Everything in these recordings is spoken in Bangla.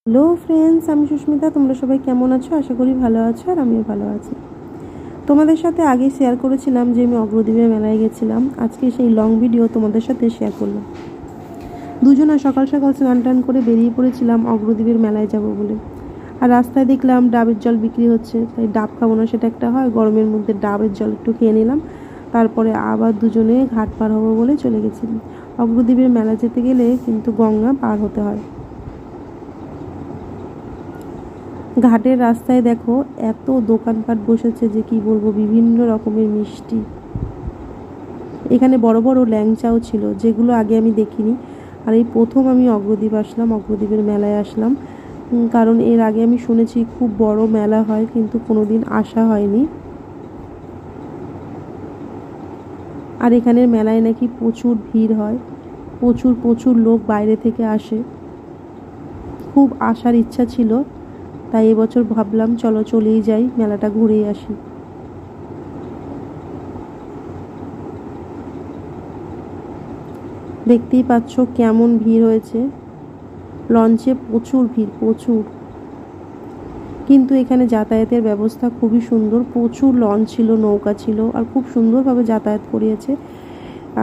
হ্যালো ফ্রেন্ডস, আমি সুস্মিতা। তোমরা সবাই কেমন আছো? আশা করি ভালো আছো, আর আমিও ভালো আছি। তোমাদের সাথে আগে শেয়ার করেছিলাম যে আমি অগ্রদ্বীপের মেলায় গেছিলাম। আজকে সেই লং ভিডিও তোমাদের সাথে শেয়ার করলাম। দুজনা সকাল সকাল স্নান টান করে বেরিয়ে পড়েছিলাম অগ্রদ্বীপের মেলায় যাব বলে। আর রাস্তায় দেখলাম ডাবের জল বিক্রি হচ্ছে, তাই ডাব খাবো না সেটা একটা হয়, গরমের মধ্যে ডাবের জল একটু খেয়ে নিলাম। তারপরে আবার দুজনে ঘাট পার হবো বলে চলে গেছিলাম। অগ্রদ্বীপের মেলা যেতে গেলে কিন্তু গঙ্গা পার হতে হয়। ঘাটের রাস্তায় দেখো এত দোকানপাট বসেছে যে কি বলবো, বিভিন্ন রকমের মিষ্টি। এখানে বড় বড় ল্যাংচাও ছিল, যেগুলো আগে আমি দেখিনি। আর এই প্রথম আমি অগ্রদ্বীপ আসলাম, অগ্রদ্বীপের মেলায় আসলাম। কারণ এর আগে আমি শুনেছি খুব বড় মেলা হয়, কিন্তু কোনোদিন আসা হয়নি। আর এখানের মেলায় নাকি প্রচুর ভিড় হয়, প্রচুর প্রচুর লোক বাইরে থেকে আসে। খুব আসার ইচ্ছা ছিল, তাই এবছর ভাবলাম চলো চলেই যাই, মেলাটা ঘুরেই আসি। দেখতেই পাচ্ছ কেমন ভিড় হয়েছে, লঞ্চে প্রচুর ভিড়, প্রচুর। কিন্তু এখানে যাতায়াতের ব্যবস্থা খুবই সুন্দর, প্রচুর লঞ্চ ছিল, নৌকা ছিল, আর খুব সুন্দরভাবে যাতায়াত করিয়েছে।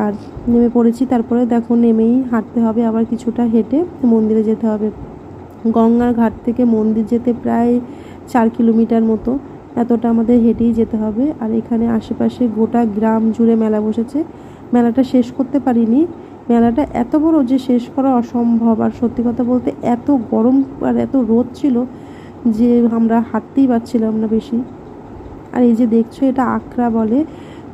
আর নেমে পড়েছি। তারপরে দেখো নেমেই হাঁটতে হবে, আবার কিছুটা হেঁটে মন্দিরে যেতে হবে। গঙ্গার ঘাট থেকে মন্দির যেতে প্রায় 4 কিলোমিটার মতো, এতটা আমাদের হেঁটেই যেতে হবে। আর এখানে আশেপাশে গোটা গ্রাম জুড়ে মেলা বসেছে। মেলাটা শেষ করতে পারিনি, মেলাটা এত বড় যে শেষ করা অসম্ভব। আর সত্যি কথা বলতে এত গরম আর এত রোদ ছিল যে আমরা হাঁটতেই পারছিলাম না বেশি। আর এই যে দেখছো, এটা আখড়া বলে।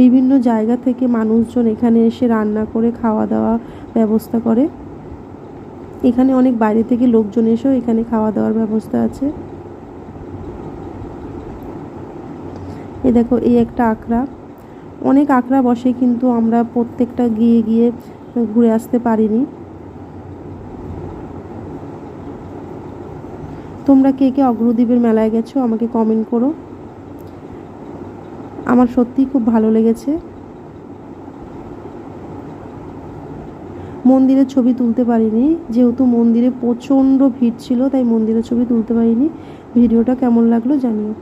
বিভিন্ন জায়গা থেকে মানুষজন এখানে এসে রান্না করে খাওয়া দাওয়া ব্যবস্থা করে। এখানে অনেক বাইরে থেকে লোকজন এসেও এখানে খাওয়া দাওয়ার ব্যবস্থা আছে। এই দেখো, এই একটা আখড়া। অনেক আখড়া বসে, কিন্তু আমরা প্রত্যেকটা গিয়ে গিয়ে ঘুরে আসতে পারিনি। তোমরা কে কে অগ্রদ্বীপের মেলায় গেছো আমাকে কমেন্ট করো। আমার সত্যিই খুব ভালো লেগেছে। মন্দিরের ছবি তুলতে পারিনি, যেহেতু মন্দিরে প্রচণ্ড ভিড় ছিল, তাই মন্দিরের ছবি তুলতে পারিনি। ভিডিওটা কেমন লাগলো জানিও।